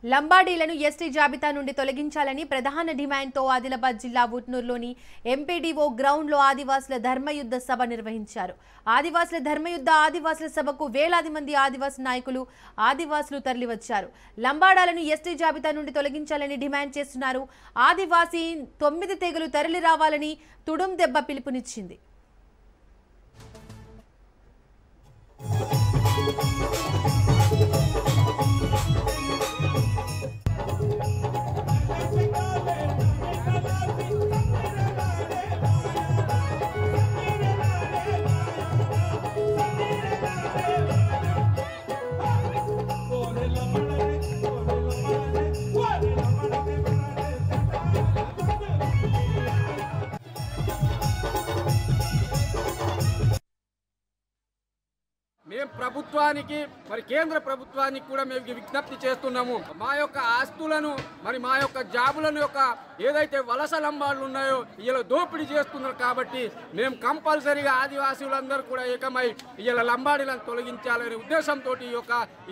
లంబాడీలను ST జాబితా నుండి తొలగించాలని ప్రధాన డిమాండ్తో ఆదిలాబాద్ జిల్లా ఉట్నూరులోని ఎంపీడీఓ గ్రౌండ్లో ఆదివాసుల ధర్మయుద్ధ సభ నిర్వహించారు. ఆదివాసుల సభకు వేలాది మంది ఆదివాసీ నాయకులు ఆదివాసులు తరలివచ్చారు. లంబాడాలను ఎస్టీ జాబితా నుండి తొలగించాలని డిమాండ్ చేస్తున్నారు. ఆదివాసీ 9 తెగలు తరలి రావాలని తుడుం దెబ్బ పిలుపునిచ్చింది. మేము ప్రభుత్వానికి మరి కేంద్ర ప్రభుత్వానికి కూడా మేము విజ్ఞప్తి చేస్తున్నాము. మా యొక్క ఆస్తులను మరి మా యొక్క జాబులను యొక్క ఏదైతే వలస లంబాలు ఉన్నాయో ఇలా దోపిడీ చేస్తున్నారు. కాబట్టి మేము కంపల్సరీగా ఆదివాసీలందరూ కూడా ఏకమై ఇలా లంబాడీలను తొలగించాలనే ఉద్దేశంతో ఈ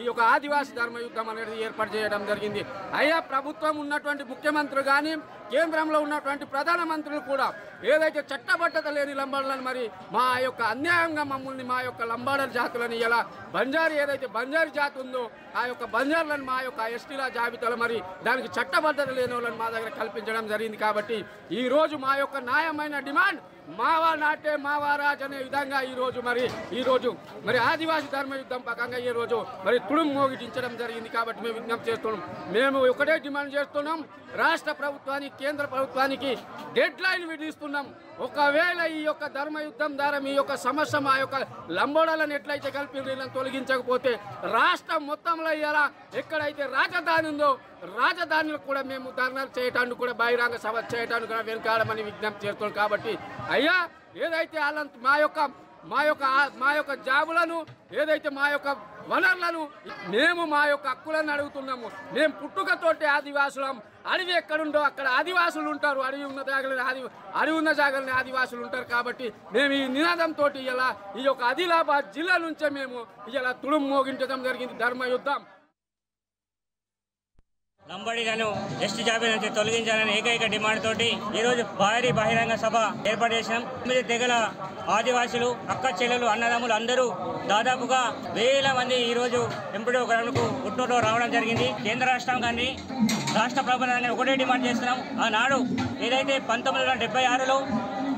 యొక్క ఆదివాసీ ధర్మయుద్ధం అనేది ఏర్పాటు చేయడం జరిగింది. అయ్యా ప్రభుత్వం ఉన్నటువంటి ముఖ్యమంత్రి కానీ కేంద్రంలో ఉన్నటువంటి ప్రధానమంత్రులు కూడా ఏదైతే చట్టబద్ధత లేని లంబాడలను మరి మా యొక్క అన్యాయంగా మమ్మల్ని మా యొక్క లంబాడల జాతులను ఇలా ఏదైతే బంజారీ జాతి ఉందో ఆ యొక్క బంజారులను మా యొక్క ఎస్టీల జాబితాలో మరి దానికి చట్టబద్ధత లేని వాళ్ళని మా దగ్గర కల్పించడం జరిగింది. కాబట్టి ఈరోజు మా యొక్క న్యాయమైన డిమాండ్ మావా నాటే మావా రాజ్ అనే విధంగా ఈరోజు మరి ఆదివాసీ ధర్మయుద్ధం పకంగా ఈరోజు మరి తుడుం మోగించడం జరిగింది. కాబట్టి మేము విజ్ఞప్తి చేస్తున్నాం. మేము ఒకటే డిమాండ్ చేస్తున్నాం, రాష్ట్ర ప్రభుత్వానికి కేంద్ర ప్రభుత్వానికి డెడ్ లైన్ విధిస్తున్నాం. ఒకవేళ ఈ యొక్క ధర్మయుద్ధం ద్వారా మీ యొక్క సమస్య మా యొక్క లంబోడాలను ఎట్లయితే కలిపి తొలగించకపోతే రాష్ట్రం మొత్తంలో ఇలా ఎక్కడైతే రాజధాని ఉందో రాజధానిలో కూడా మేము ధర్నాలు చేయడానికి కూడా బహిరంగ సభ చేయడానికి కూడా వెనుకాడమని విజ్ఞప్తి చేస్తున్నాం. కాబట్టి అయ్యా ఏదైతే మా యొక్క జాబులను ఏదైతే మా యొక్క వనరులను మేము మా యొక్క హక్కులను అడుగుతున్నాము. మేము పుట్టుకతోటి ఆదివాసులం. అడవి ఎక్కడుండో అక్కడ ఆదివాసులు ఉంటారు. అడవి ఉన్న జాగాలని ఆదివాసులు ఉంటారు. కాబట్టి మేము ఈ నినాదంతో ఇలా ఈ యొక్క ఆదిలాబాద్ జిల్లా నుంచే మేము ఇలా తుడుం మోగించడం జరిగింది ధర్మయుద్ధం. లంబాడీలను ఎస్టీ జాబితా నుంచి తొలగించాలని ఏకైక డిమాండ్ తోటి ఈరోజు భారీ బహిరంగ సభ ఏర్పాటు చేసినాం. 9 తెగల ఆదివాసులు అక్క చెల్లెలు అన్నదమ్ములు అందరూ దాదాపుగా వేల మంది ఈరోజు ఎంపీడీఓ గ్రౌండ్కు ఉట్నూరులో రావడం జరిగింది. కేంద్ర రాష్ట్రం కానీ రాష్ట్ర ప్రభుత్వాన్ని ఒకటే డిమాండ్ చేస్తున్నాం. ఆనాడు ఏదైతే 1976లో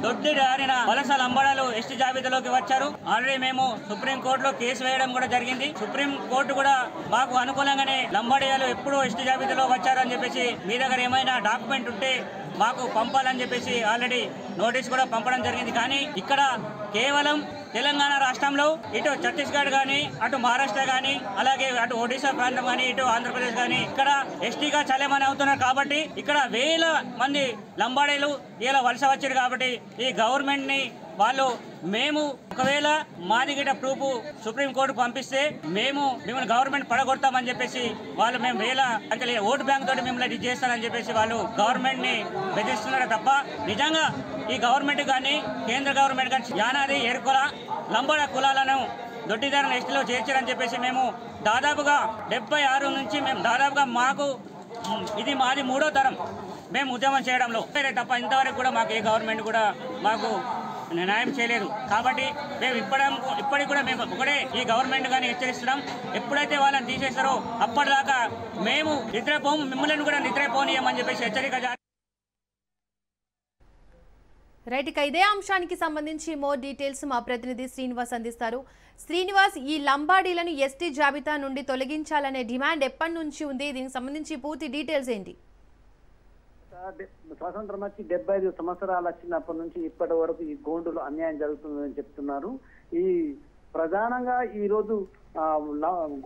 దొడ్డిదారిన వలస లంబాడాలు ఎస్టీ జాబితాలోకి వచ్చారు. ఆల్రెడీ మేము సుప్రీంకోర్టులో కేసు వేయడం కూడా జరిగింది. సుప్రీంకోర్టు కూడా మాకు అనుకూలంగానే లంబాడీలు ఎప్పుడూ ఎస్టీ జాబితాలో వచ్చారు అని చెప్పేసి మీ దగ్గర ఏమైనా డాక్యుమెంట్ ఉంటే మాకు పంపాలని చెప్పేసి ఆల్రెడీ నోటీస్ కూడా పంపడం జరిగింది. కానీ ఇక్కడ కేవలం తెలంగాణ రాష్ట్రంలో ఇటు ఛత్తీస్గఢ్ కానీ అటు మహారాష్ట్ర కానీ అలాగే అటు ఒడిశా ప్రాంతం కానీ ఇటు ఆంధ్రప్రదేశ్ కానీ ఇక్కడ ఎస్టీగా చలామణి అవుతున్నారు. కాబట్టి ఇక్కడ వేల మంది లంబాడీలు ఇలా వలస వచ్చారు. కాబట్టి ఈ గవర్నమెంట్ ని మేము ఒకవేళ మాది గిట ప్రూఫ్ సుప్రీంకోర్టు పంపిస్తే మిమ్మల్ని గవర్నమెంట్ పడగొడతామని చెప్పేసి మేము వేల ఓటు బ్యాంక్ తోటి మిమ్మల్ని ఇది చేస్తారని చెప్పేసి వాళ్ళు గవర్నమెంట్ ని బెదిరిస్తున్నారు తప్ప నిజంగా ఈ గవర్నమెంట్ కానీ కేంద్ర గవర్నమెంట్ కానీ యానాది ఏరుకుల లంబాడ కులాలను దొడ్డిదారుల ఎస్టీలో చేర్చారని చెప్పేసి మేము దాదాపుగా 76 నుంచి ఇది మాది 3వ తరం మేము ఉద్యమం చేయడంలో తప్ప ఇంతవరకు కూడా మాకు ఏ గవర్నమెంట్ కూడా మాకు న్యాయం చేయలేదు. కాబట్టి మేము ఇప్పటికి కూడా మేము ఒకటే ఈ గవర్నమెంట్ కానీ హెచ్చరిస్తున్నాం. ఎప్పుడైతే వాళ్ళని తీసేస్తారో అప్పటిదాకా మేము నిద్రపోము, మిమ్మల్ని కూడా నిద్రపోనీయమని చెప్పేసి హెచ్చరిక జారీ. రైట్, ఇక ఇదే అంశానికి సంబంధించి మోర్ డీటెయిల్స్ మా ప్రతినిధి శ్రీనివాస్ అందిస్తారు. శ్రీనివాస్, ఈ లంబాడీలను ఎస్టీ జాబితా నుండి తొలగించాలనే డిమాండ్ ఎప్పటి నుంచి ఉంది? దీనికి సంబంధించి పూర్తి డీటెయిల్స్ ఏంటి? స్వాతంత్రం వచ్చి 75 సంవత్సరాలు వచ్చినప్పటి నుంచి ఇప్పటి వరకు ఈ గోండులో అన్యాయం జరుగుతుందని చెప్తున్నారు. ఈ ప్రధానంగా ఈ రోజు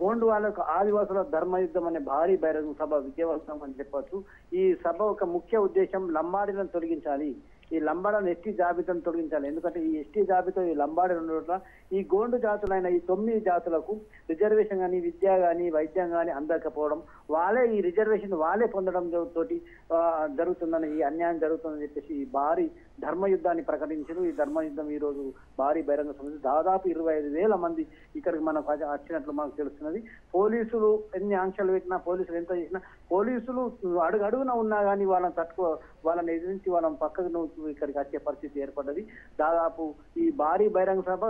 గోండు వాళ్ళకు ఆదివాసుల ధర్మయుద్ధం అనే భారీ బహిరంగ సభ విజయవంతం అని చెప్పొచ్చు. ఈ సభ ఒక ముఖ్య ఉద్దేశం లంబాడీలను తొలగించాలి, ఈ లంబాడీలను ఎస్టీ జాబితాను తొలగించాలి. ఎందుకంటే ఈ ఎస్టీ జాబితా ఈ లంబాడీలు ఉండటం ఈ గోండు జాతులైన ఈ 9 జాతులకు రిజర్వేషన్ కానీ విద్య కానీ వైద్యం కానీ అందకపోవడం, వాళ్ళే ఈ రిజర్వేషన్ వాళ్ళే పొందడం తోటి జరుగుతుందని, ఈ అన్యాయం జరుగుతుందని చెప్పేసి ఈ భారీ ధర్మయుద్ధాన్ని ప్రకటించారు. ఈ ధర్మయుద్ధం ఈ రోజు భారీ బహిరంగ సభ దాదాపు 25,000 మంది ఇక్కడికి మనకు వచ్చినట్లు మనకు తెలుస్తున్నది. పోలీసులు ఎన్ని ఆంక్షలు పెట్టినా, పోలీసులు ఎంత చేసినా, పోలీసులు అడుగున ఉన్నా కానీ వాళ్ళని ఎదిరించి వాళ్ళని పక్కకు ఇక్కడికి వచ్చే పరిస్థితి ఏర్పడ్డది. దాదాపు ఈ భారీ బహిరంగ సభ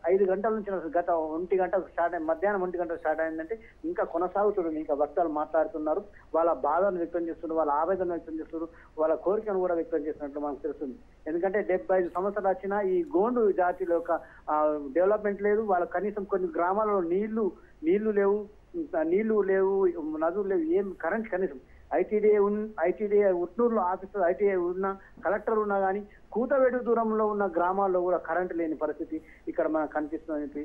5 గంటల నుంచి గత 1 గంటకు స్టార్ట్ అయింది, మధ్యాహ్నం 1 గంటకు స్టార్ట్ అయిందంటే ఇంకా కొనసాగుతుంది. ఇంకా వక్తలు మాట్లాడుతున్నారు, వాళ్ళ బాధను వ్యక్తం చేస్తున్నారు, వాళ్ళ ఆవేదన వ్యక్తం చేస్తున్నారు, వాళ్ళ కోరికను కూడా వ్యక్తం చేస్తున్నట్లు మనకు తెలుస్తుంది. ఎందుకంటే 75 సంవత్సరాలు వచ్చినా ఈ గోండు జాతిలో యొక్క డెవలప్మెంట్ లేదు. వాళ్ళ కనీసం కొన్ని గ్రామాలలో నీళ్లు లేవు, నదులు లేవు, ఏం కరెంట్ కనీసం ఐటీడీఏ ఉట్నూరులో ఆఫీసు ఐటీఐ ఉన్న కలెక్టర్ ఉన్నా కానీ కూతవేడు దూరంలో ఉన్న గ్రామాల్లో కూడా కరెంటు లేని పరిస్థితి ఇక్కడ మనకు కనిపిస్తుందని చెప్పి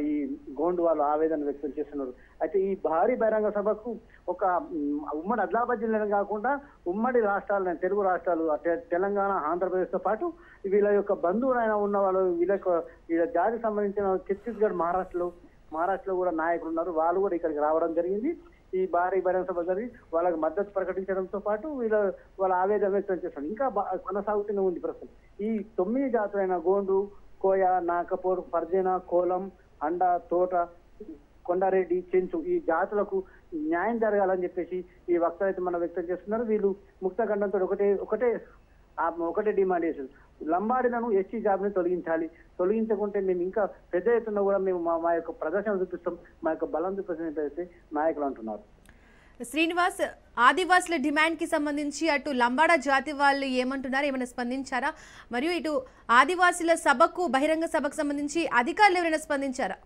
ఈ గోండు వాళ్ళు ఆవేదన వ్యక్తం చేస్తున్నారు. అయితే ఈ భారీ బహిరంగ సభకు ఒక ఉమ్మడి ఆదిలాబాద్ జిల్లానే కాకుండా ఉమ్మడి రాష్ట్రాలు, తెలుగు రాష్ట్రాలు, తెలంగాణ, ఆంధ్రప్రదేశ్తో పాటు వీళ్ళ యొక్క బంధువులైన ఉన్న వాళ్ళు, వీళ్ళ జాతికి సంబంధించిన ఛత్తీస్గఢ్, మహారాష్ట్రలో కూడా నాయకులు ఉన్నారు. వాళ్ళు కూడా ఇక్కడికి రావడం జరిగింది. ఈ భారీ బహిరంగ సభ జరిగి వాళ్ళకి మద్దతు ప్రకటించడంతో పాటు వాళ్ళ ఆవేదన వ్యక్తం చేస్తారు. ఇంకా కొనసాగుతూనే ఉంది ప్రస్తుతం. ఈ 9 జాతులైన గోండు, కోయ, నాకపోర్, పర్జన, కోలం, అండ, తోట, కొండారెడ్డి, చెంచు ఈ జాతులకు న్యాయం జరగాలని చెప్పేసి ఈ వక్తలు అయితే మనం వ్యక్తం చేస్తున్నారు. వీళ్ళు ముక్తఖండంతో ఒకటే డిమాండ్ చేశారు. లంబాడీలను ఎస్టీ జాబ్ని తొలగించకుంటే మేము ఇంకా పెద్ద ఎత్తున కూడా మేము మా యొక్క ప్రదర్శన చూపిస్తాం, మా యొక్క బలం చూపిస్తాం నాయకులు అంటున్నారు. శ్రీనివాస్, ఆదివాసుల డిమాండ్ కి సంబంధించి అటు లంబాడా జాతి వాళ్ళు ఏమంటున్నారు, ఏమైనా స్పందించారా? మరియు ఇటు ఆదివాసుల బహిరంగ సభకు సంబంధించి అధికారులు ఎవరైనా స్పందించారా?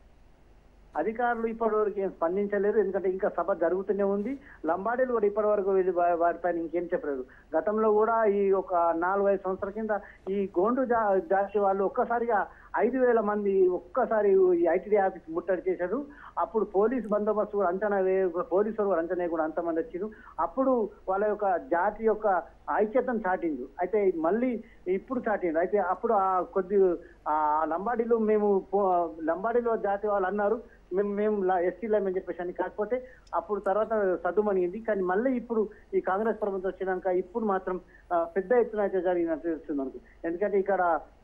అధికారులు ఇప్పటివరకు ఏం స్పందించలేరు, ఎందుకంటే ఇంకా సభ జరుగుతూనే ఉంది. లంబాడీలు కూడా ఇప్పటివరకు వాటిపైన ఇంకేం చెప్పలేదు. గతంలో కూడా ఈ ఒక 4-5 సంవత్సరాల కింద ఈ గోండు జాతి వాళ్ళు ఒక్కసారిగా 5,000 మంది ఒక్కసారి ఈ ఐటీడీ ఆఫీస్ ముట్టడి చేశారు. అప్పుడు పోలీసు బందోబస్తు కూడా పోలీసులు కూడా అంచనా కూడా అంతమంది వచ్చారు. అప్పుడు వాళ్ళ యొక్క జాతి యొక్క ఐక్యతను చాటిండు. అయితే మళ్ళీ ఇప్పుడు చాటిండు. అయితే అప్పుడు లంబాడీలో జాతి వాళ్ళు అన్నారు మేము ఎస్టీలమని చెప్పేసి అని. కాకపోతే అప్పుడు తర్వాత సద్దుమణింది. కానీ మళ్ళీ ఇప్పుడు ఈ కాంగ్రెస్ ప్రభుత్వం వచ్చినాక ఇప్పుడు మాత్రం పెద్ద ఎత్తున అయితే జరిగినట్టు తెలుస్తుంది మనకు. ఎందుకంటే ఇక్కడ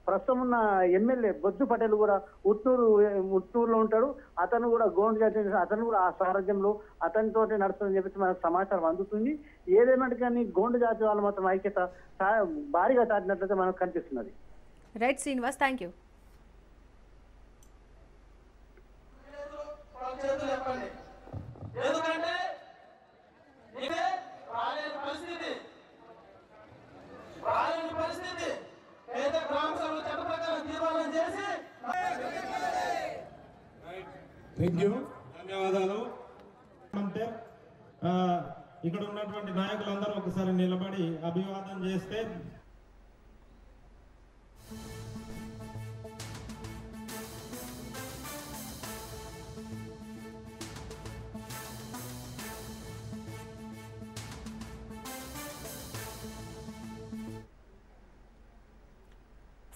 ప్రస్తుతం ఉన్న ఎమ్మెల్యే బొద్దు పటేల్ కూడా ఉట్నూరులో ఉంటాడు. అతను కూడా గోండు జాతి, అతను కూడా ఆ సారథ్యంలో అతనితో నడుస్తుందని చెప్పేసి మనకు సమాచారం అందుతుంది. ఏదేమంటే కానీ గోండు జాతి వాళ్ళు మాత్రం ఐక్యత భారీగా చాటినట్లయితే మనకు కనిపిస్తున్నది. Right Srinivas, thank you. Thank you, ధన్యవాదాలు. అంటే ఇక్కడ ఉన్నటువంటి నాయకులందరూ ఒకసారి నిలబడి అభివాదం చేస్తే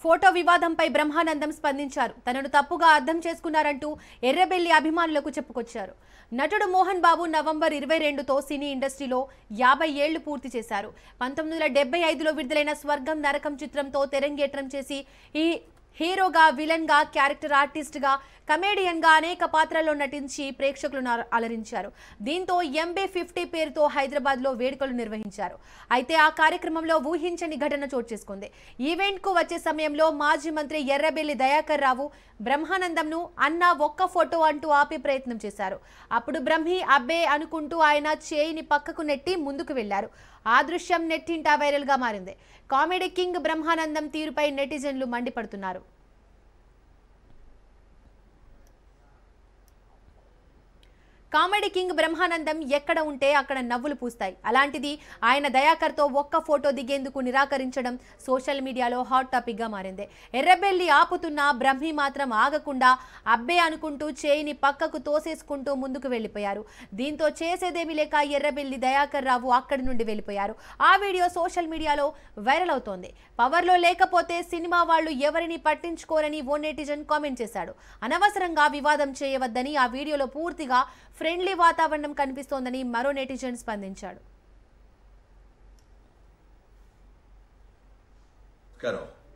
ఫోటో వివాదంపై బ్రహ్మానందం స్పందించారు. తనను తప్పుగా అర్థం చేసుకున్నారంటూ ఎర్రబెల్లి అభిమానులకు చెప్పుకొచ్చారు. నటుడు మోహన్ బాబు నవంబర్ 22తో సినీ ఇండస్ట్రీలో 50 ఏళ్లు పూర్తి చేశారు. 1975లో విడుదలైన స్వర్గం నరకం చిత్రంతో తెరంగేట్రం చేసి ఈ హీరోగా, విలన్ గా, క్యారెక్టర్ ఆర్టిస్ట్ గా, కమేడియన్ గా అనేక పాత్రల్లో నటించి ప్రేక్షకులను అలరించారు. దీంతో MB50 పేరుతో హైదరాబాద్ లో వేడుకలు నిర్వహించారు. అయితే ఆ కార్యక్రమంలో ఊహించని ఘటన చోటు చేసుకుంది. ఈవెంట్ కు వచ్చే సమయంలో మాజీ మంత్రి ఎర్రబెల్లి దయాకర్ రావు బ్రహ్మానందంను అన్న ఒక్క ఫోటో అంటూ ఆపే ప్రయత్నం చేశారు. అప్పుడు బ్రహ్మి అబ్బే అనుకుంటూ ఆయన చేయిని పక్కకు నెట్టి ముందుకు వెళ్లారు. ఆ దృశ్యం నెట్టింట వైరల్ గా మారింది. కామెడీ కింగ్ బ్రహ్మానందం తీరుపై నెటిజన్లు మండిపడుతున్నారు. కామెడీ కింగ్ బ్రహ్మానందం ఎక్కడ ఉంటే అక్కడ నవ్వులు పూస్తాయి. అలాంటిది ఆయన దయాకర్తో ఒక్క ఫోటో దిగేందుకు నిరాకరించడం సోషల్ మీడియాలో హాట్ టాపిక్ గా మారింది. ఎర్రబెల్లి ఆపుతున్న బ్రహ్మి మాత్రం ఆగకుండా అబ్బే అనుకుంటూ చేయిని పక్కకు తోసేసుకుంటూ ముందుకు వెళ్లిపోయారు. దీంతో చేసేదేమీ లేక ఎర్రబెల్లి దయాకర్ రావు అక్కడి నుండి వెళ్లిపోయారు. ఆ వీడియో సోషల్ మీడియాలో వైరల్ అవుతోంది. పవర్లో లేకపోతే సినిమా వాళ్ళు ఎవరిని పట్టించుకోరని ఓ నెటిజన్ కామెంట్ చేశాడు. అనవసరంగా వివాదం చేయవద్దని ఆ వీడియోలో పూర్తిగా ఫ్రెండ్లీ ఫ్రెండ్లీ వాతావరణం కనిపిస్తోందని మరో నెటిజన్ స్పందించాడు.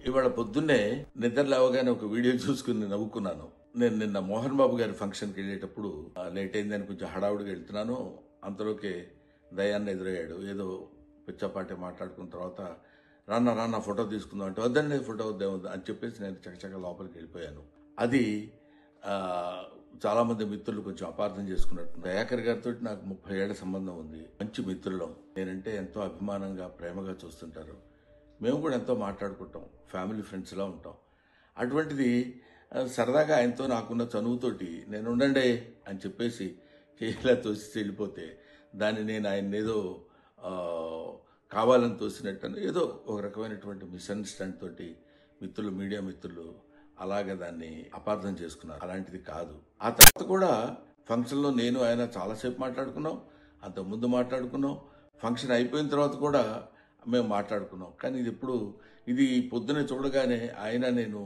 ఇవాళ పొద్దున్నే నిద్ర లేవగానే ఒక వీడియో చూసుకుని నవ్వుకున్నాను. నేను నిన్న మోహన్ బాబు గారి ఫంక్షన్కి వెళ్ళేటప్పుడు లేట్ అయిందని కొంచెం హడావుడిగా వెళ్తున్నాను. అంతలోకే దయాన్ని ఎదురయ్యాడు. ఏదో పిచ్చపాటి మాట్లాడుకున్న తర్వాత రాన్న ఫోటో తీసుకుందాం అంటే వద్దండి ఫోటో వద్దే అని చెప్పేసి నేను చకచక లోపలికి వెళ్ళిపోయాను. అది చాలామంది మిత్రులు కొంచెం అపార్థం చేసుకున్నట్టు. దయాకర్ గారితో నాకు 30 ఏళ్ల సంబంధం ఉంది. మంచి మిత్రులం. నేనంటే ఎంతో అభిమానంగా ప్రేమగా చూస్తుంటారు. మేము కూడా ఎంతో మాట్లాడుకుంటాం. ఫ్యామిలీ ఫ్రెండ్స్లా ఉంటాం. అటువంటిది సరదాగా ఆయనతో నాకున్న చనువుతోటి నేను ఉండండి అని చెప్పేసి ఇలా తోసి వెళ్ళిపోతే దాన్ని నేను ఆయన ఏదో కావాలని తోసినట్టు ఏదో ఒక రకమైనటువంటి మిస్అండర్స్టాండ్ తోటి మిత్రులు, మీడియా మిత్రులు అలాగే దాన్ని అపార్థం చేసుకున్నారు. అలాంటిది కాదు. ఆ తర్వాత కూడా ఫంక్షన్లో నేను ఆయన చాలాసేపు మాట్లాడుకున్నాం. అంతకుముందు మాట్లాడుకున్నాం. ఫంక్షన్ అయిపోయిన తర్వాత కూడా మేము మాట్లాడుకున్నాం. కానీ ఇది పొద్దునే చూడగానే ఆయన నేను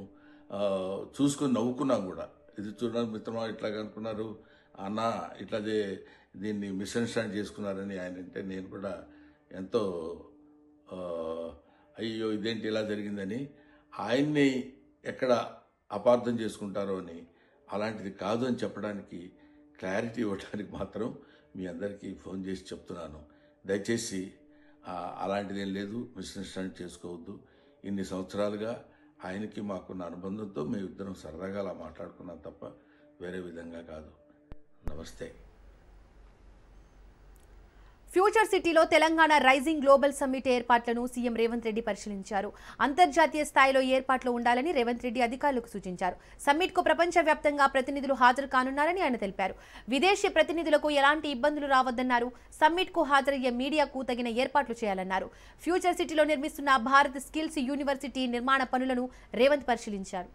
చూసుకొని నవ్వుకున్నాం కూడా. ఇది చూడడానికి మిత్రమా ఇట్లాగా అనుకున్నారు అన్న, ఇట్లాగే దీన్ని మిస్అండర్స్టాండ్ చేసుకున్నారని ఆయన అంటే నేను కూడా ఎంతో అయ్యో ఇదేంటి ఇలా జరిగిందని, ఆయన్ని ఎక్కడ అపార్థం చేసుకుంటారో అని, అలాంటిది కాదు అని చెప్పడానికి క్లారిటీ ఇవ్వడానికి మాత్రం మీ అందరికీ ఫోన్ చేసి చెప్తున్నాను. దయచేసి అలాంటిది ఏం లేదు, మిస్అండర్స్టాండ్ చేసుకోవద్దు. ఇన్ని సంవత్సరాలుగా ఆయనకి మాకున్న అనుబంధంతో మేమిద్దరం సరదాగా అలా మాట్లాడుకున్నాం తప్ప వేరే విధంగా కాదు. నమస్తే. ఫ్యూచర్ సిటీలో తెలంగాణ రైజింగ్ గ్లోబల్ సమ్మిట్ ఏర్పాట్లను సీఎం రేవంత్ రెడ్డి పరిశీలించారు. అంతర్జాతీయ స్థాయిలో ఏర్పాట్లు ఉండాలని రేవంత్ రెడ్డి అధికారులకు సూచించారు. సమ్మిట్కు ప్రపంచవ్యాప్తంగా ప్రతినిధులు హాజరు కానున్నారని ఆయన తెలిపారు. విదేశీ ప్రతినిధులకు ఎలాంటి ఇబ్బందులు రావద్దన్నారు. సమ్మిట్కు హాజరయ్యే మీడియాకు తగిన ఏర్పాట్లు చేయాలన్నారు. ఫ్యూచర్ సిటీలో నిర్మిస్తున్న భారత్ స్కిల్స్ యూనివర్సిటీ నిర్మాణ పనులను రేవంత్ పరిశీలించారు.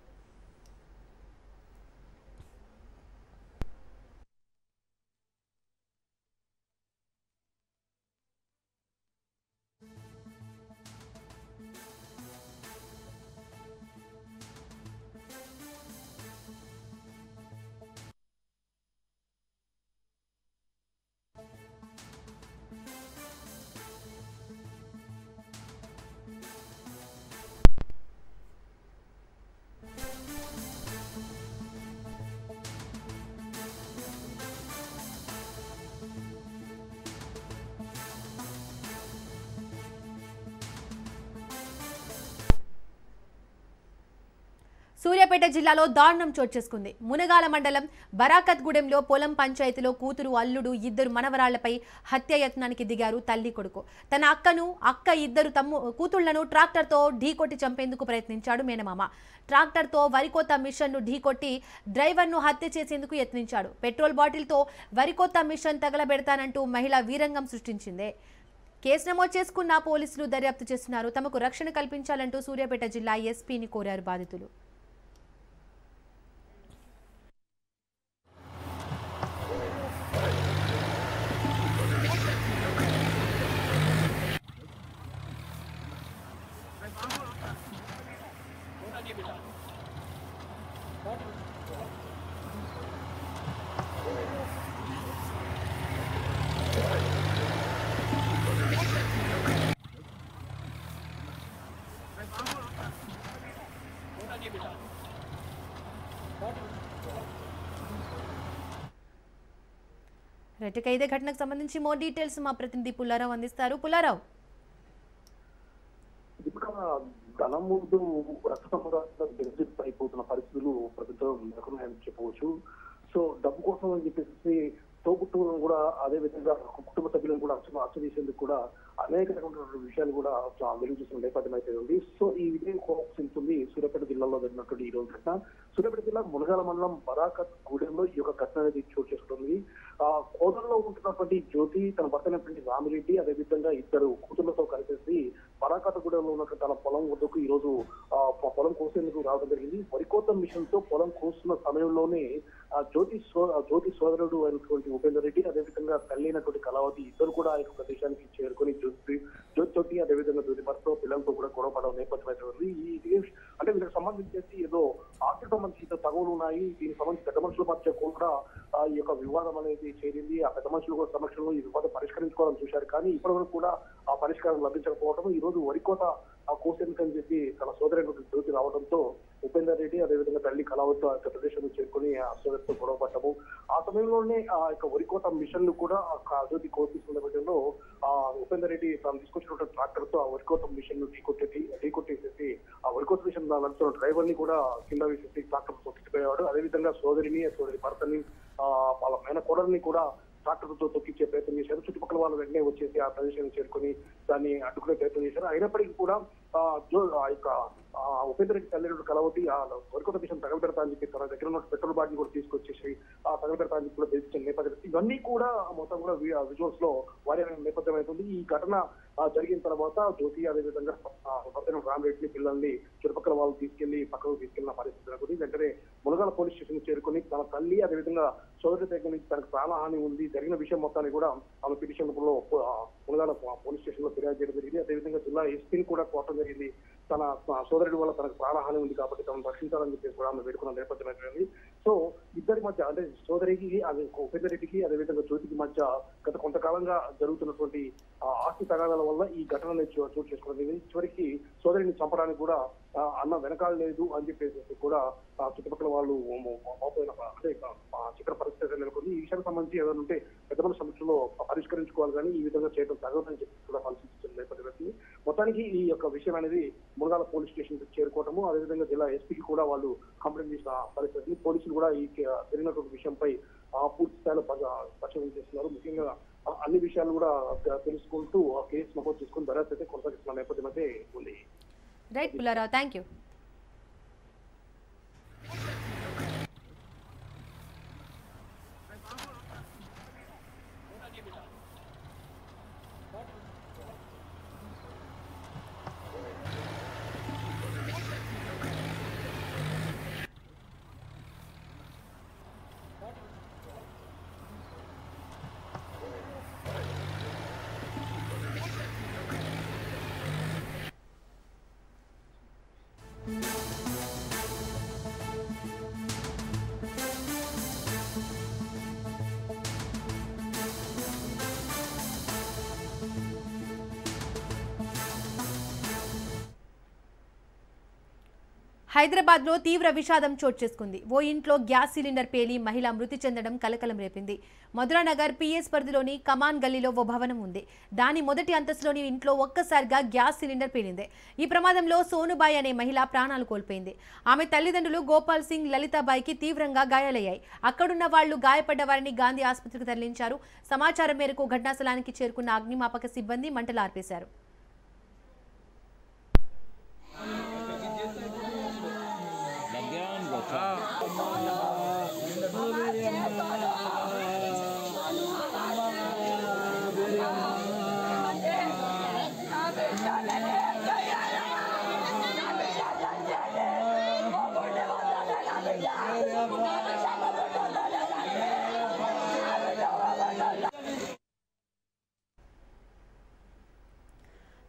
సూర్యాపేట జిల్లాలో దారుణం చోటు చేసుకుంది. మునగాల మండలం బరాకత్గూడెంలో పొలం పంచాయతీలో కూతురు, అల్లుడు, 2 మనవరాళ్లపై హత్యాయత్నానికి దిగారు తల్లి కొడుకు. తన అక్క 2 కూతుళ్లను ట్రాక్టర్తో ఢీకొట్టి చంపేందుకు ప్రయత్నించాడు మేనమామ. ట్రాక్టర్తో వరికోత మిషన్ను ఢీకొట్టి డ్రైవర్ను హత్య చేసేందుకు యత్నించాడు. పెట్రోల్ బాటిల్తో వరికోత మిషన్ తగలబెడతానంటూ మహిళ వీరంగం సృష్టించింది. కేసు నమోదు చేసుకున్న పోలీసులు దర్యాప్తు చేస్తున్నారు. తమకు రక్షణ కల్పించాలంటూ సూర్యాపేట జిల్లా ఎస్పీని కోరారు బాధితులు. రైట్, ఇదే ఘటనకు సంబంధించి మోర్ డీటెయిల్స్ మా ప్రతినిధి పుల్లారావు అందిస్తారు. పుల్లారావు, ధనం ముందు రక్త అయిపోతున్న పరిస్థితులు ప్రభుత్వం నెలకొన్నాయని చెప్పవచ్చు. సో డబ్బు కోసం అని చెప్పేసి తోబుట్టువులను కూడా అదే విధంగా కుటుంబ సభ్యులను కూడా అచ్చదీసేందుకు కూడా అనేక రకమైనటువంటి విషయాలు కూడా వెలుగు చూసిన నేపథ్యం అయితే ఉంది. సో ఈ విధంగా కోపసించింది సూర్యాపేట జిల్లాలో జరిగినటువంటి ఈ రోజు ఘటన. సూర్యాపేట జిల్లా మునగాల మండలం బరాకత్ గూడెంలో ఈ యొక్క ఘటన అనేది చోటు చేసుకుంటుంది. కోదల్లో ఉంటున్నటువంటి జ్యోతి, తన భర్తైనటువంటి రామిరెడ్డి, అదేవిధంగా 2 కూతుళ్లతో కలిసేసి బరాకత్ గూడెంలో ఉన్నటువంటి తన పొలం వద్దకు ఈ రోజు పొలం కోసేందుకు రావడం జరిగింది. వరికోత మిషన్ తో పొలం కోస్తున్న సమయంలోనే జ్యోతి సోదరుడు అయినటువంటి ఉపేందర్ రెడ్డి, అదేవిధంగా తల్లి అయినటువంటి కళావతి ఇద్దరు కూడా ఆ యొక్క ప్రదేశానికి చేరుకొని జ్యోతి అదేవిధంగా జ్యోతి భర్త పిల్లలతో కూడా గొడవ పడవ నేపథ్యం అయితే ఉంది. అంటే వీళ్ళకి సంబంధించి ఏదో ఆర్థిక సంబంధించిన తగవులు ఉన్నాయి. దీనికి సంబంధించి పెద్ద మనుషుల మధ్య కూడా ఈ యొక్క వివాదం అనేది చేరింది. ఆ పెద్ద మనుషుల కూడా సమక్షంలో ఈ వివాదం పరిష్కరించుకోవాలని చూశారు. కానీ ఇప్పటివరకు కూడా ఆ పరిష్కారం లభించకపోవడం, ఈ రోజు వరికోత కోసేందుకని చెప్పి తన సోదరి జ్యోతి రావడంతో ఉపేందర్ రెడ్డి అదేవిధంగా తల్లి కళావతితో ఆ ప్రదేశంలో చేరుకుని ఆ సోదరితో గొడవ పడ్డము. ఆ సమయంలోనే ఆ యొక్క వరికోత మిషన్ ను కూడా జ్యోతి కోపిస్తున్న విధంలో ఆ ఉపేందర్ రెడ్డి తాను తీసుకొచ్చినటువంటి ట్రాక్టర్ తో ఆ వరికోత మిషన్ ను ఢీకొట్టేసేసి ఆ వరికోత మిషన్ నడుస్తున్న డ్రైవర్ ని కూడా కింద వేసేసి ట్రాక్టర్ తొక్కిపోయాడు. అదేవిధంగా సోదరి భర్తని వాళ్ళ మేన కోడల్ని కూడా ట్రాక్టర్ తో తొక్కించే ప్రయత్నం చేశారు. చుట్టుపక్కల వాళ్ళు వెంటనే వచ్చేసి ఆ ప్రదేశాన్ని చేరుకొని దాన్ని అడ్డుకునే ప్రయత్నం చేశారు. అయినప్పటికీ కూడా ఆ యొక్క ఉపేందర్ రెడ్డి తల్లి కళావతి ఆ వరికోత మిషన్ తగలబెడతా అని చెప్పి తన దగ్గర ఉన్న పెట్రోల్ బాటిల్ కూడా తీసుకొచ్చేసి ఆ తగలబెడతా అని కూడా తెలిసిన నేపథ్యం ఇవన్నీ కూడా మొత్తం కూడా విజువల్స్ లో వారి నేపథ్యం అవుతుంది. ఈ ఘటన జరిగిన తర్వాత జ్యోతి అదేవిధంగా రామరెడ్డి పిల్లల్ని చుట్టుపక్కల వాళ్ళు తీసుకెళ్లి పక్కకు తీసుకెళ్లిన పరిస్థితి నెలకొంది. వెంటనే మునగాల పోలీస్ స్టేషన్ చేరుకుని తన తల్లి అదేవిధంగా సోదరి దగ్గర నుంచి తనకు ప్రాణహాని ఉంది జరిగిన విషయం మొత్తాన్ని కూడా ఆమె పిటిషన్ లో మునగాల పోలీస్ స్టేషన్ లో ఫిర్యాదు చేయడం జరిగింది. అదేవిధంగా జిల్లా ఎస్పీని కూడా కోరడం జరిగింది. తన సోదరుడి వల్ల తనకు ప్రాణహాని ఉంది కాబట్టి తనను రక్షించాలని చెప్పేసి కూడా ఆమె వేడుకున్న నేపథ్యం అయిపోయింది. సో ఇద్దరి మధ్య అంటే సోదరికి ఉపేందర్ రెడ్డికి అదేవిధంగా జ్యోతికి మధ్య గత కొంతకాలంగా జరుగుతున్నటువంటి ఆస్తి తగాదాల వల్ల ఈ ఘటనని చోటు చేసుకోవడం. చివరికి సోదరిని చంపడానికి కూడా అన్న వెనకాల లేదు అని చెప్పేసి కూడా చుట్టుపక్కల వాళ్ళు అంటే చిత్ర పరిస్థితి నెలకొంది. ఈ విషయానికి సంబంధించి ఏదైనా ఉంటే పెద్ద మన సమస్యలో పరిష్కరించుకోవాలి కానీ ఈ విధంగా చేయడం తగదని చెప్పి కూడా పరిశీలించిన నేపథ్యం. మొత్తానికి ఈ యొక్క విషయం అనేది మునగాల పోలీస్ స్టేషన్ చేరుకోవటము అదేవిధంగా జిల్లా ఎస్పీకి కూడా వాళ్ళు కంప్లైంట్ చేసిన పరిస్థితి. పోలీసులు కూడా ఈ జరిగినటువంటి విషయంపై పూర్తి స్థాయిలో పరిశీలన చేస్తున్నారు. ముఖ్యంగా అన్ని విషయాలు కూడా తెలుసుకుంటూ ఆ కేసు నమోదు చేసుకుని దర్యాప్తు అయితే కొనసాగిస్తున్న నేపథ్యం అయితే ఉంది. Right Pullarao, thank you. హైదరాబాద్లో తీవ్ర విషాదం చోటు చేసుకుంది. ఓ ఇంట్లో గ్యాస్ సిలిండర్ పేలి మహిళ మృతి చెందడం కలకలం రేపింది. మధురానగర్ పిఎస్ పరిధిలోని కమాన్ గల్లీలో ఓ భవనం ఉంది. దాని మొదటి అంతస్తులోని ఇంట్లో ఒక్కసారిగా గ్యాస్ సిలిండర్ పేలింది. ఈ ప్రమాదంలో సోనుబాయి అనే మహిళ ప్రాణాలు కోల్పోయింది. ఆమె తల్లిదండ్రులు గోపాల్ సింగ్, లలితాబాయికి తీవ్రంగా గాయాలయ్యాయి. అక్కడున్న వాళ్లు గాయపడ్డ వారిని గాంధీ ఆసుపత్రికి తరలించారు. సమాచారం మేరకు ఘటనా స్థలానికి చేరుకున్న అగ్నిమాపక సిబ్బంది మంటలు ఆర్పేశారు.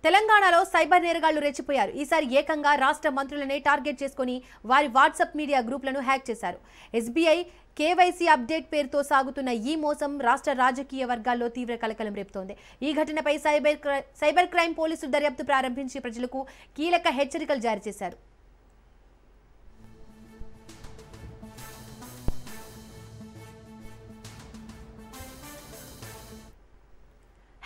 తెలంగాణలో సైబర్ నేరగాళ్లు రెచ్చిపోయారు. ఈసారి ఏకంగా రాష్ట్ర మంత్రులనే టార్గెట్ చేసుకుని వారి వాట్సాప్ మీడియా గ్రూపులను హ్యాక్ చేశారు. ఎస్బీఐ కేవైసీ అప్డేట్ పేరుతో సాగుతున్న ఈ మోసం రాష్ట్ర రాజకీయ వర్గాల్లో తీవ్ర కలకలం రేపుతోంది. ఈ ఘటనపై సైబర్ క్రైమ్ పోలీసులు దర్యాప్తు ప్రారంభించి ప్రజలకు కీలక హెచ్చరికలు జారీ చేశారు.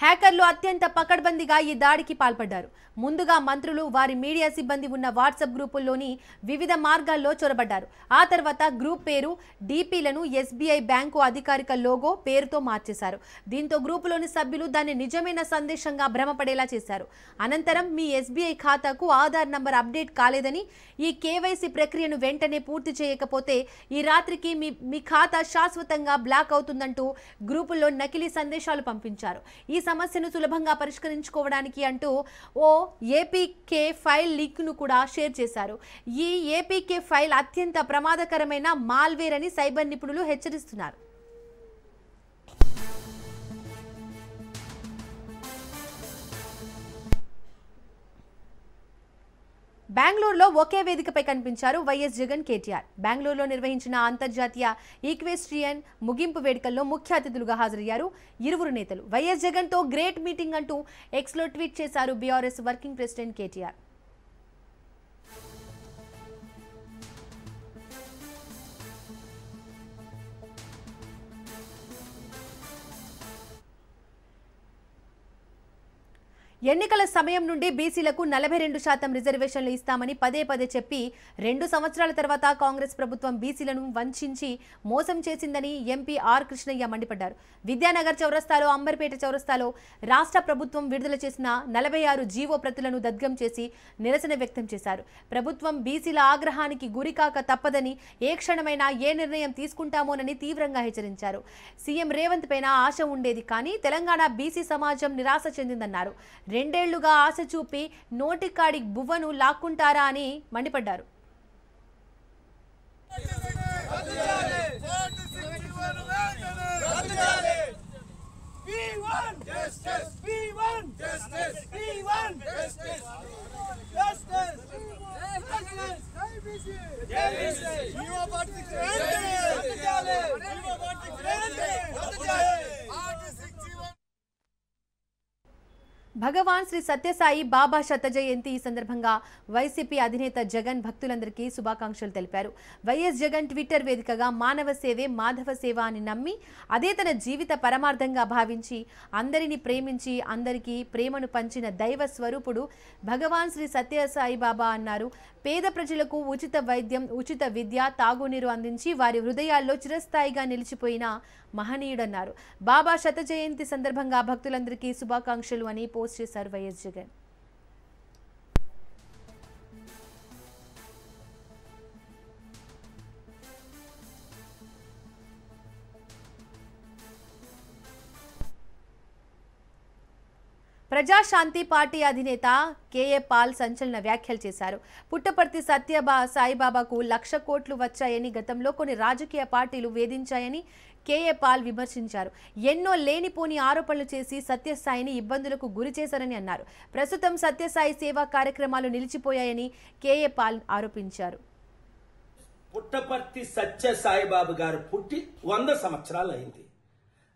హ్యాకర్లు అత్యంత పకడ్బందీగా ఈ దాడికి పాల్పడ్డారు. ముందుగా మంత్రులు, వారి మీడియా సిబ్బంది ఉన్న వాట్సాప్ గ్రూపుల్లోని వివిధ మార్గాల్లో చొరబడ్డారు. ఆ తర్వాత గ్రూప్ పేరు, డీపీలను ఎస్బీఐ బ్యాంకు అధికారిక లోగో, పేరుతో మార్చేశారు. దీంతో గ్రూపులోని సభ్యులు దాన్ని నిజమైన సందేశంగా భ్రమపడేలా చేశారు. అనంతరం మీ ఎస్బీఐ ఖాతాకు ఆధార్ నంబర్ అప్డేట్ కాలేదని, ఈ కేవైసీ ప్రక్రియను వెంటనే పూర్తి చేయకపోతే ఈ రాత్రికి మీ ఖాతా శాశ్వతంగా బ్లాక్ అవుతుందంటూ గ్రూపుల్లో నకిలీ సందేశాలు పంపించారు. ఈ సమస్యను సులభంగా పరిష్కరించుకోవడానికి అంటూ ఓ ఏపీకే ఫైల్ లింక్ను కూడా షేర్ చేశారు. ఈ ఏపీకే ఫైల్ అత్యంత ప్రమాదకరమైన మాల్వేర్ అని సైబర్ నిపుణులు హెచ్చరిస్తున్నారు. బెంగళూరులో ఒకే వేదికపై కనిపించారు వైఎస్ జగన్, కేటీఆర్. బెంగళూరులో నిర్వహించిన అంతర్జాతీయ ఈక్వెస్ట్రియన్ ముగింపు వేడుకల్లో ముఖ్య అతిథులుగా హాజరయ్యారు ఇరువురు నేతలు. వైఎస్ జగన్ తో గ్రేట్ మీటింగ్ అంటూ ఎక్స్లో ట్వీట్ చేశారు బీఆర్ఎస్ వర్కింగ్ ప్రెసిడెంట్ కేటీఆర్. ఎన్నికల సమయం నుండి బీసీలకు 42% రిజర్వేషన్లు ఇస్తామని పదే పదే చెప్పి 2 సంవత్సరాల తర్వాత కాంగ్రెస్ ప్రభుత్వం బీసీలను వంచించి మోసం చేసిందని ఎంపీ ఆర్ కృష్ణయ్య మండిపడ్డారు. విద్యానగర్ చౌరస్తాలో, అంబర్పేట చౌరస్తాలో రాష్ట్ర ప్రభుత్వం విడుదల చేసిన 46 జీవో ప్రతులను దగ్ధం చేసి నిరసన వ్యక్తం చేశారు. ప్రభుత్వం బీసీల ఆగ్రహానికి గురికాక తప్పదని, ఏ క్షణమైనా ఏ నిర్ణయం తీసుకుంటామోనని తీవ్రంగా హెచ్చరించారు. సీఎం రేవంత్ పైన ఆశ ఉండేది, కానీ తెలంగాణ బీసీ సమాజం నిరాశ చెందిందన్నారు. 2 ఏళ్లుగా ఆశ చూపి నోటికాడి బువ్వను లాక్కుంటారా అని మండిపడ్డారు. భగవాన్ శ్రీ సత్యసాయి బాబా శత జయంతి ఈ సందర్భంగా వైసీపీ అధినేత జగన్ భక్తులందరికీ శుభాకాంక్షలు తెలిపారు. వైఎస్ జగన్ ట్విట్టర్ వేదికగా మానవ సేవే మాధవ సేవ అని నమ్మి, అదే తన జీవిత పరమార్థంగా భావించి, అందరినీ ప్రేమించి అందరికీ ప్రేమను పంచిన దైవ స్వరూపుడు భగవాన్ శ్రీ సత్యసాయి బాబా అన్నారు. పేద ప్రజలకు ఉచిత వైద్యం, ఉచిత విద్య, తాగునీరు అందించి వారి హృదయాల్లో చిరస్థాయిగా నిలిచిపోయిన మహనీయుడన్నారు. బాబా శత జయంతి సందర్భంగా భక్తులందరికీ శుభాకాంక్షలు అని పోస్ట్ చేశారు వైఎస్ జగన్. ప్రజాశాంతి పార్టీ అధినేత కేఏ పాల్ సంచలన వ్యాఖ్యలు చేశారు. పుట్టపర్తి సాయిబాబాకు 1,00,000 కోట్లు వచ్చాయని, గతంలో కొన్ని రాజకీయ పార్టీలు వేధించాయని కేఏ పాల్ విమర్శించారు. ఎన్నో లేనిపోని ఆరోపణలు చేసి సత్యసాయిని ఇబ్బందులకు గురి చేశారని అన్నారు. ప్రస్తుతం సత్యసాయి సేవా కార్యక్రమాలు నిలిచిపోయాయని కేఏ పాల్ ఆరోపించారు. పుట్టపర్తి సత్యసాయిబాబు గారు పుట్టి 100 సంవత్సరాలు అయింది.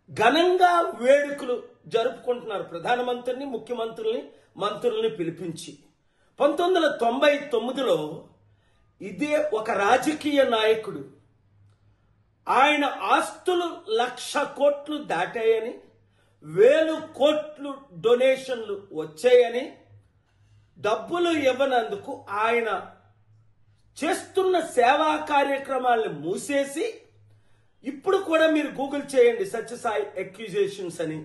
ఘనంగా వేడుకలు జరుపుకుంటున్నారు. ప్రధానమంత్రిని, ముఖ్యమంత్రుల్ని, మంత్రుల్ని పిలిపించి 1999లో ఇదే ఒక రాజకీయ నాయకుడు, ఆయన ఆస్తులు 1,00,000 కోట్లు దాటాయని, 1,000 కోట్లు డొనేషన్లు వచ్చాయని, డబ్బులు ఇవ్వనందుకు ఆయన చేస్తున్న సేవా కార్యక్రమాలను మూసేసి, ఇప్పుడు కూడా మీరు గూగుల్ చేయండి సత్యసాయి అక్యూజేషన్స్ అని,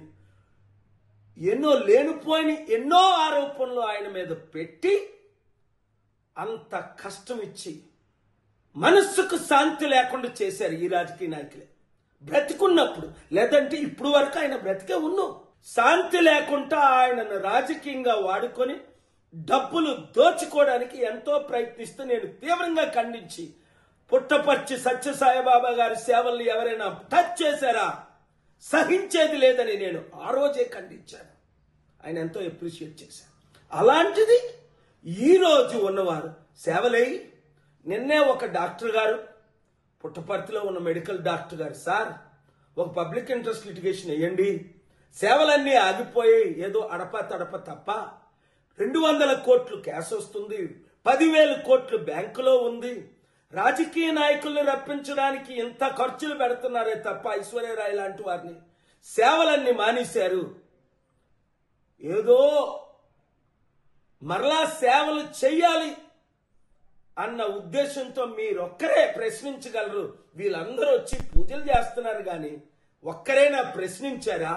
ఎన్నో లేనిపోయిన ఎన్నో ఆరోపణలు ఆయన మీద పెట్టి అంత కష్టం ఇచ్చి మనస్సుకు శాంతి లేకుండా చేశారు ఈ రాజకీయ నాయకులే. బ్రతికున్నప్పుడు, లేదంటే ఇప్పుడు వరకు ఆయన బ్రతికే ఉన్నాం. శాంతి లేకుండా ఆయనను రాజకీయంగా వాడుకొని డబ్బులు దోచుకోవడానికి ఎంతో ప్రయత్నిస్తూ నేను తీవ్రంగా ఖండించి, పుట్టపర్తి సత్యసాయిబాబా గారి సేవల్ని ఎవరైనా టచ్ చేశారా సహించేది లేదని నేను ఆ రోజే ఖండించాను. ఆయన ఎంతో అప్రిషియేట్ చేశారు. అలాంటిది ఈరోజు ఉన్నవారు సేవలై, నిన్నే ఒక డాక్టర్ గారు, పుట్టపర్తిలో ఉన్న మెడికల్ డాక్టర్ గారు, సార్ ఒక పబ్లిక్ ఇంట్రెస్ట్ లిటిగేషన్ వేయండి, సేవలన్నీ ఆగిపోయి ఏదో అడప తడప తప్ప 200 కోట్లు క్యాష్ వస్తుంది, 10,000 కోట్లు బ్యాంకులో ఉంది, రాజకీయ నాయకుల్ని రప్పించడానికి ఇంత ఖర్చులు పెడుతున్నారే తప్ప ఐశ్వర్యరాయ్ లాంటి వారిని సేవలన్నీ మానేశారు, ఏదో మరలా సేవలు చెయ్యాలి అన్న ఉద్దేశంతో మీరొక్కరే ప్రశ్నించగలరు. వీళ్ళందరూ వచ్చి పూజలు చేస్తున్నారు కానీ ఒక్కరైనా ప్రశ్నించారా?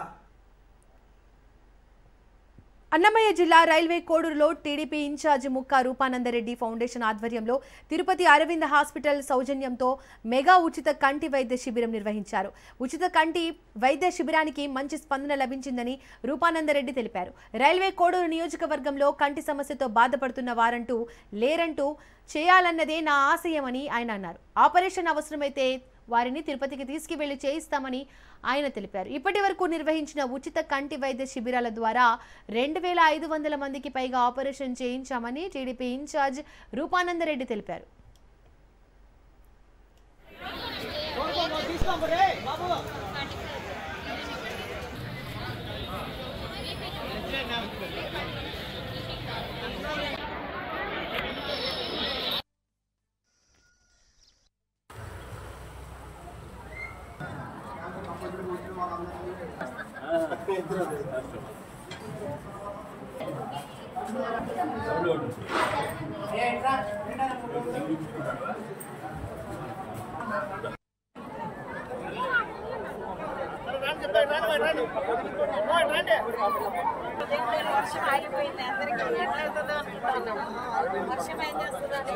అన్నమయ్య జిల్లా రైల్వే కోడూరులో TDP incharge Mukka Roopanandareddy foundation ఆధ్వర్యంలో తిరుపతి అరవింద్ హాస్పిటల్ సౌజన్యంతో మెగా ఉచిత కంటి వైద్య శిబిరం నిర్వహించారు. ఉచిత కంటి వైద్య శిబిరానికి మంచి స్పందన లభించిందని రూపానందరెడ్డి తెలిపారు. రైల్వే కోడూరు నియోజకవర్గంలో కంటి సమస్యతో బాధపడుతున్న వారంటూ లేరంటూ చేయాలన్నదే నా ఆశయమని ఆయన అన్నారు. ఆపరేషన్ అవసరమైతే వారిని తిరుపతికి తీసుకువెళ్లి చేయిస్తామని ఆయన తెలిపారు. ఇప్పటి వరకు నిర్వహించిన ఉచిత కంటి వైద్య శిబిరాల ద్వారా 2500 మందికి పైగా ఆపరేషన్ చేయించామని టీడీపీ ఇన్ఛార్జ్ రూపానందరెడ్డి తెలిపారు. వర్షం ఆగిపోయింది, అందరికీ ఎట్లవుతుందో అనుకుంటున్నాం. వర్షం ఏం చేస్తుందని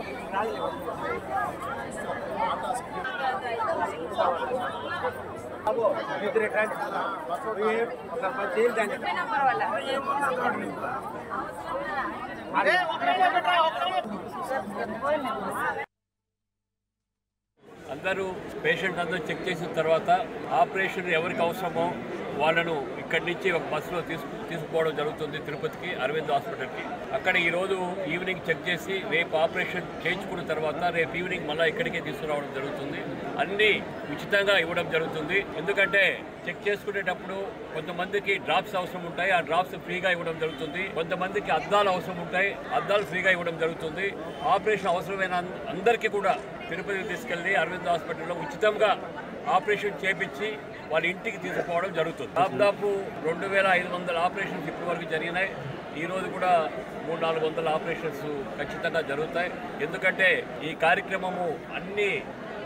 అందరూ పేషెంట్ అందరూ చెక్ చేసిన తర్వాత ఆపరేషన్ ఎవరికి అవసరమో వాళ్ళను ఇక్కడి నుంచి ఒక బస్సులో తీసుకుపోవడం జరుగుతుంది తిరుపతికి అరవింద్ హాస్పిటల్కి. అక్కడ ఈరోజు ఈవినింగ్ చెక్ చేసి రేపు ఆపరేషన్ చేయించుకున్న తర్వాత రేపు ఈవినింగ్ మళ్ళీ ఇక్కడికే తీసుకురావడం జరుగుతుంది. అన్నీ ఉచితంగా ఇవ్వడం జరుగుతుంది. ఎందుకంటే చెక్ చేసుకునేటప్పుడు కొంతమందికి డ్రాప్స్ అవసరం ఉంటాయి, ఆ డ్రాప్స్ ఫ్రీగా ఇవ్వడం జరుగుతుంది. కొంతమందికి అద్దాలు అవసరం ఉంటాయి, అద్దాలు ఫ్రీగా ఇవ్వడం జరుగుతుంది. ఆపరేషన్ అవసరమైన అందరికీ కూడా తిరుపతికి తీసుకెళ్లి అరవింద్ హాస్పిటల్లో ఉచితంగా ఆపరేషన్ చేపించి వాళ్ళ ఇంటికి తీసుకుపోవడం జరుగుతుంది. దాదాపు 2500 ఆపరేషన్స్ ఇప్పటి వరకు జరిగినాయి. ఈరోజు కూడా 300-400 ఆపరేషన్స్ ఖచ్చితంగా జరుగుతాయి. ఎందుకంటే ఈ కార్యక్రమము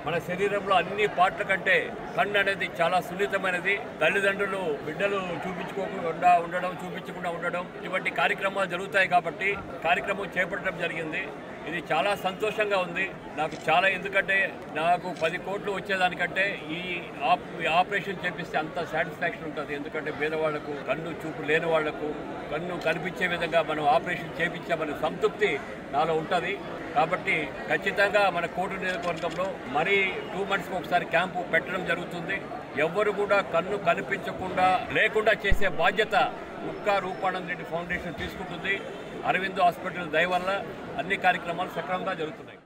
మన శరీరంలో అన్ని పార్ట్ల కంటే కన్ను అనేది చాలా సున్నితమైనది. తల్లిదండ్రులు బిడ్డలు చూపించకుండా ఉండడం ఇటువంటి కార్యక్రమాలు జరుగుతాయి కాబట్టి కార్యక్రమం చేపట్టడం జరిగింది. ఇది చాలా సంతోషంగా ఉంది నాకు చాలా. ఎందుకంటే నాకు 10 కోట్లు వచ్చేదానికంటే ఈ ఆపరేషన్ చేపిస్తే అంత సాటిస్ఫాక్షన్ ఉంటుంది. ఎందుకంటే పేదవాళ్లకు, కన్ను చూపు లేని వాళ్లకు కన్ను కనిపించే విధంగా మనం ఆపరేషన్ చేపించామనే సంతృప్తి నాలో ఉంటుంది. కాబట్టి ఖచ్చితంగా మన కోడూరు నియోజకవర్గంలో మరీ 2 monthsకి ఒకసారి క్యాంపు పెట్టడం జరుగుతుంది. ఎవ్వరు కూడా కన్ను కనిపించకుండా లేకుండా చేసే బాధ్యత ముక్కా రూపానందరెడ్డి ఫౌండేషన్ తీసుకుంటుంది. అరవింద్ హాస్పిటల్ దయ వల్ల అన్ని కార్యక్రమాలు సక్రమంగా జరుగుతున్నాయి.